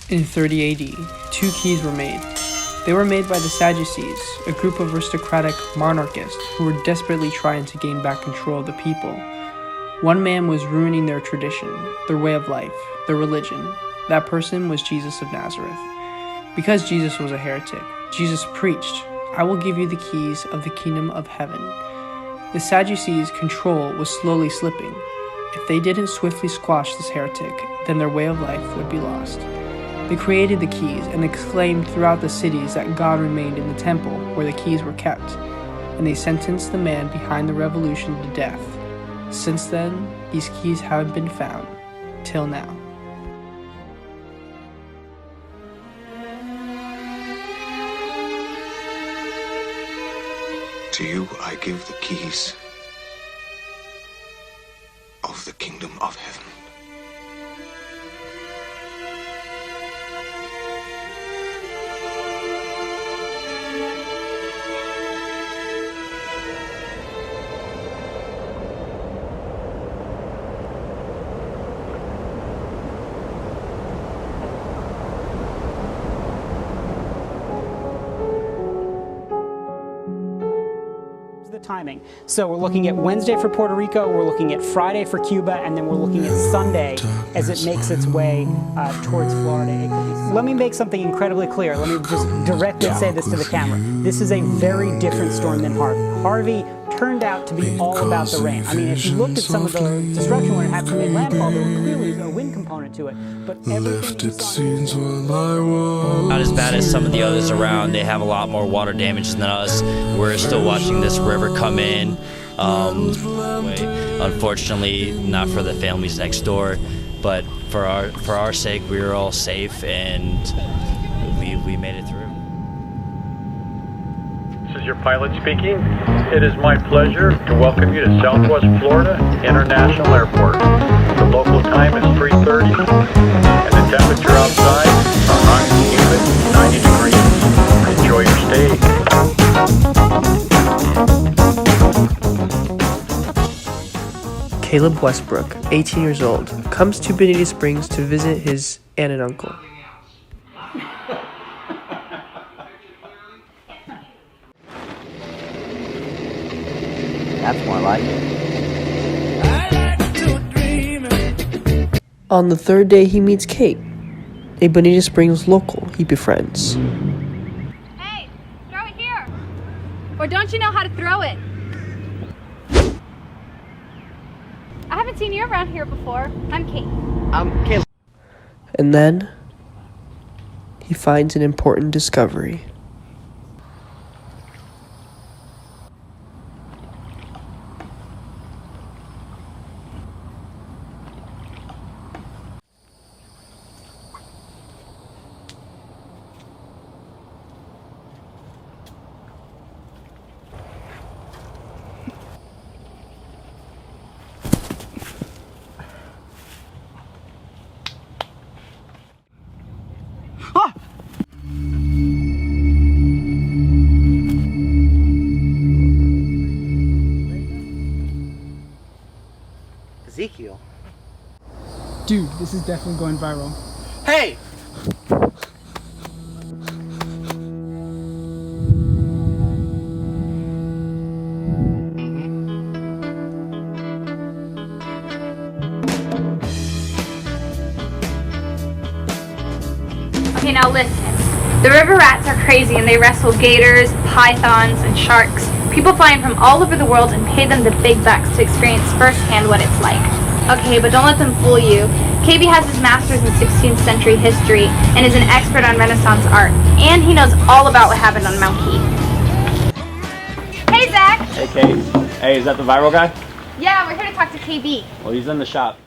In 30 AD, two keys were made. They were made by the Sadducees, a group of aristocratic monarchists who were desperately trying to gain back control of the people. One man was ruining their tradition, their way of life, their religion. That person was Jesus of Nazareth. Because Jesus was a heretic, Jesus preached, "I will give you the keys of the kingdom of heaven." The Sadducees' control was slowly slipping. If they didn't swiftly squash this heretic, then their way of life would be lost. They created the keys and exclaimed throughout the cities that God remained in the temple where the keys were kept, and they sentenced the man behind the revolution to death. Since then, these keys haven't been found, till now. To you I give the keys of the kingdom of heaven. Timing. So we're looking at Wednesday for Puerto Rico, we're looking at Friday for Cuba, and then we're looking at Sunday as it makes its way towards Florida. Let me make something incredibly clear. Let me just directly say this to the camera. This is a very different storm than Harvey. Harvey turned out to be all about the rain. I mean, if you looked at some of the destruction when it happened to make landfall, there was clearly a wind component to it. But everything not as bad as some of the others around. They have a lot more water damage than us. We're still watching this river come in. Unfortunately, not for the families next door, but for our sake, we were all safe and we made it through. This is your pilot speaking. It is my pleasure to welcome you to Southwest Florida International Airport. The local time is 3:30, and the temperature outside is hot and humid, 90 degrees. Enjoy your stay. Caleb Westbrook, 18 years old, comes to Bonita Springs to visit his aunt and uncle. That's more like it. On the third day, he meets Kate, a Bonita Springs local he befriends. Hey, throw it here! Or don't you know how to throw it? I haven't seen you around here before. I'm Kate. I'm Caleb. And then, he finds an important discovery. Ezekiel. Dude, this is definitely going viral. Hey! Okay, now listen. The river rats are crazy and they wrestle gators, pythons, and sharks. People fly in from all over the world and pay them the big bucks to experience firsthand what it's like. Okay, but don't let them fool you. KB has his master's in 16th century history and is an expert on Renaissance art. And he knows all about what happened on Mount Key. Hey, Zach! Hey, Kate. Hey, is that the viral guy? Yeah, we're here to talk to KB. Well, he's in the shop.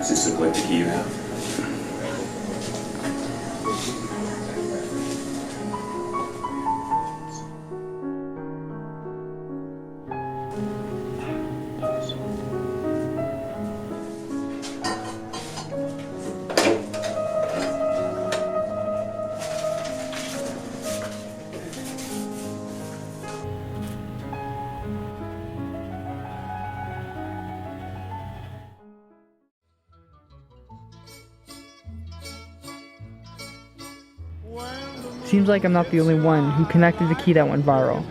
Is this the collector key you have? seems like I'm not the only one who connected the key that went viral.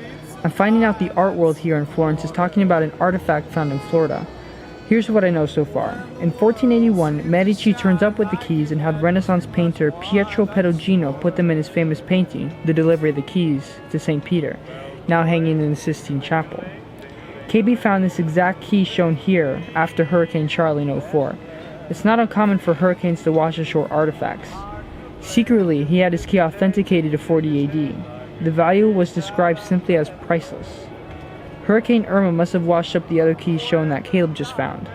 I'm finding out the art world here in Florence is talking about an artifact found in Florida. Here's what I know so far. In 1481, Medici turns up with the keys and had Renaissance painter Pietro Perugino put them in his famous painting, The Delivery of the Keys to St. Peter, now hanging in the Sistine Chapel. KB found this exact key shown here after Hurricane Charley in '04. It's not uncommon for hurricanes to wash ashore artifacts. Secretly, he had his key authenticated to 40 AD. The value was described simply as priceless. Hurricane Irma must have washed up the other keys shown that Caleb just found.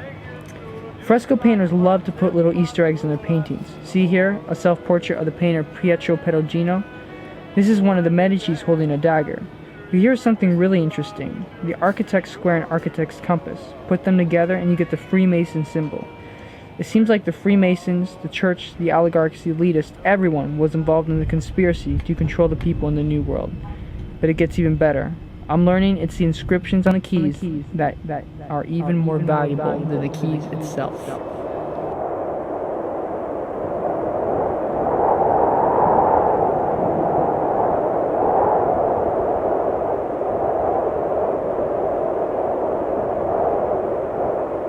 Fresco painters love to put little Easter eggs in their paintings. See here, a self-portrait of the painter Pietro Perugino. This is one of the Medicis holding a dagger. But here's something really interesting. The architect's square and architect's compass. Put them together and you get the Freemason symbol. It seems like the Freemasons, the church, the oligarchs, the elitists, everyone was involved in the conspiracy to control the people in the New World. But it gets even better. I'm learning it's the inscriptions on the keys that are even more valuable than the keys itself.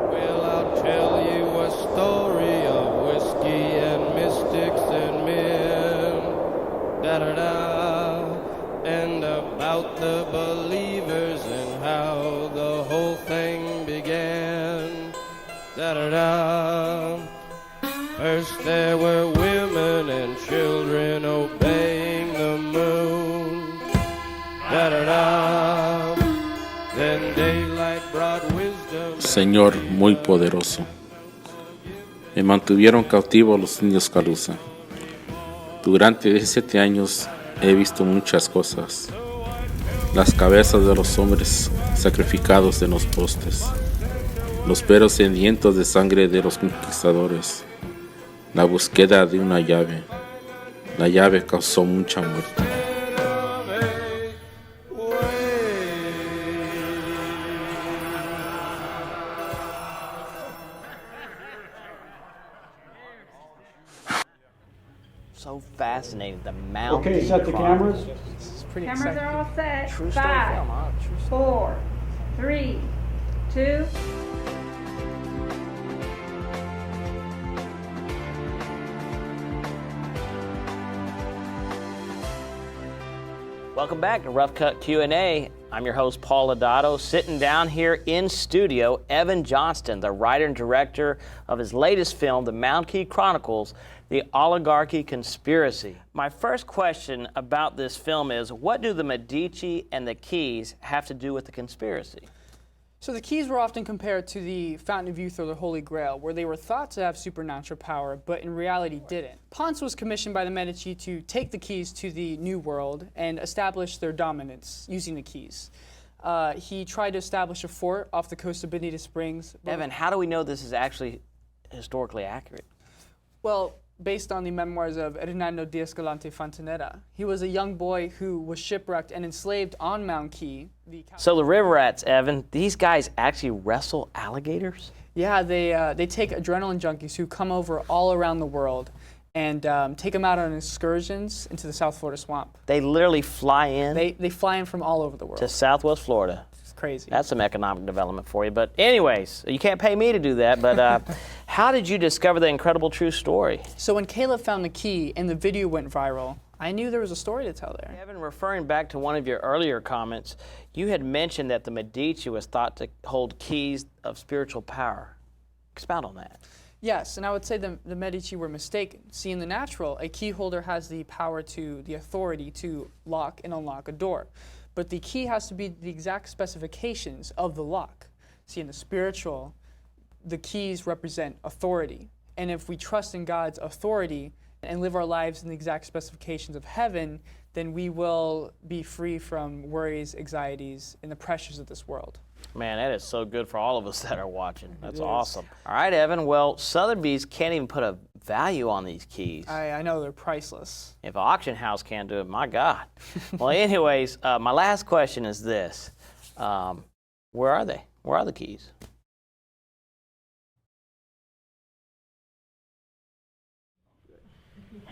Well, I'll tell you a story of whiskey and mystics and men. Da-da-da. And about the believers and how the whole thing began. Da-da-da. First there were women and children obeying the moon. Da-da-da. Then daylight brought wisdom. Señor muy poderoso, me mantuvieron cautivo los indios Calusa. Durante 17 años he visto muchas cosas. Las cabezas de los hombres sacrificados en los postes, los pelos sedientos de sangre de los conquistadores, la búsqueda de una llave. La llave causó mucha muerte. So fascinating. The mountain. Okay, set the cameras. Cameras are all set. True story 5, film, huh? True story. 4, 3, 2. Welcome back to Rough Cut Q&A. I'm your host, Paul Lodato. Sitting down here in studio, Evan Johnston, the writer and director of his latest film, The Mound Key Chronicles, The Oligarchy Conspiracy. My first question about this film is, what do the Medici and the keys have to do with the conspiracy? So the keys were often compared to the Fountain of Youth or the Holy Grail, where they were thought to have supernatural power, but in reality didn't. Ponce was commissioned by the Medici to take the keys to the New World and establish their dominance using the keys. He tried to establish a fort off the coast of Bonita Springs. Evan, how do we know this is actually historically accurate? Well, based on the memoirs of Hernando de Escalante Fontaneda. He was a young boy who was shipwrecked and enslaved on Mount Key. So the river rats, Evan, these guys actually wrestle alligators? Yeah, they take adrenaline junkies who come over all around the world and take them out on excursions into the South Florida swamp. They literally fly in? They fly in from all over the world. To Southwest Florida. It's crazy. That's some economic development for you. But anyways, you can't pay me to do that, but how did you discover the incredible true story? So when Caleb found the key and the video went viral, I knew there was a story to tell there. Evan, referring back to one of your earlier comments, you had mentioned that the Medici was thought to hold keys of spiritual power. Expound on that. Yes, and I would say the Medici were mistaken. See, in the natural, a key holder has the power the authority to lock and unlock a door. But the key has to be the exact specifications of the lock. See, in the spiritual, the keys represent authority. And if we trust in God's authority and live our lives in the exact specifications of heaven, then we will be free from worries, anxieties, and the pressures of this world. Man, that is so good for all of us that are watching. That's awesome. All right, Evan. Well, Sotheby's can't even put a value on these keys. I know, they're priceless. If an auction house can't do it, my God. Well, anyways, my last question is this. Where are they? Where are the keys?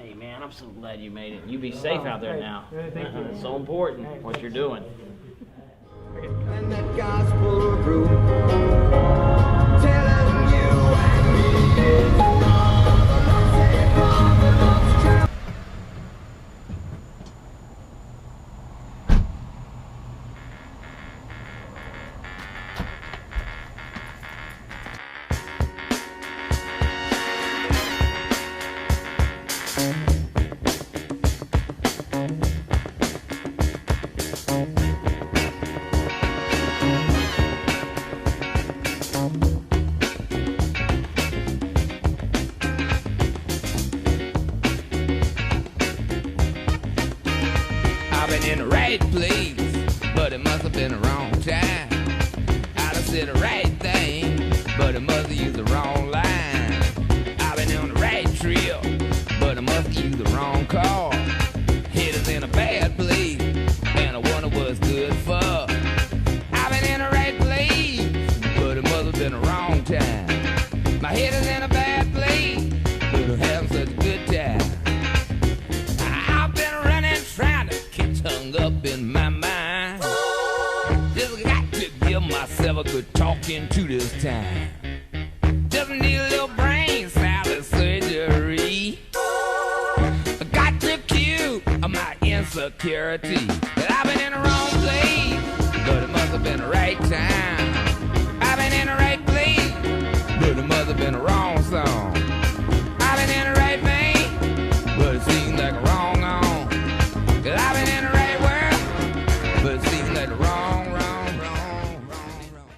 Hey, man, I'm so glad you made it. You be safe out there now. It's so important what you're doing. And that gospel group telling you and me. I've been in the right place, but it must have been the wrong time. I done said the right thing, but it must have used the wrong line. I've been on the right trail, but I must have used the wrong car. Headed in a bad place, and I wonder what's good for. I've been in the right place, but it must have been the wrong time. My head is in a bad place, but I'm having such a good time. I've been running, trying to get hung up in my mind. Just got to give myself a good talking to this time. Just need a little brain salad surgery. I got to cure my insecurity. That I've been in the wrong place, but it must have been the right time. I've been in the right place, but it must have been the wrong song.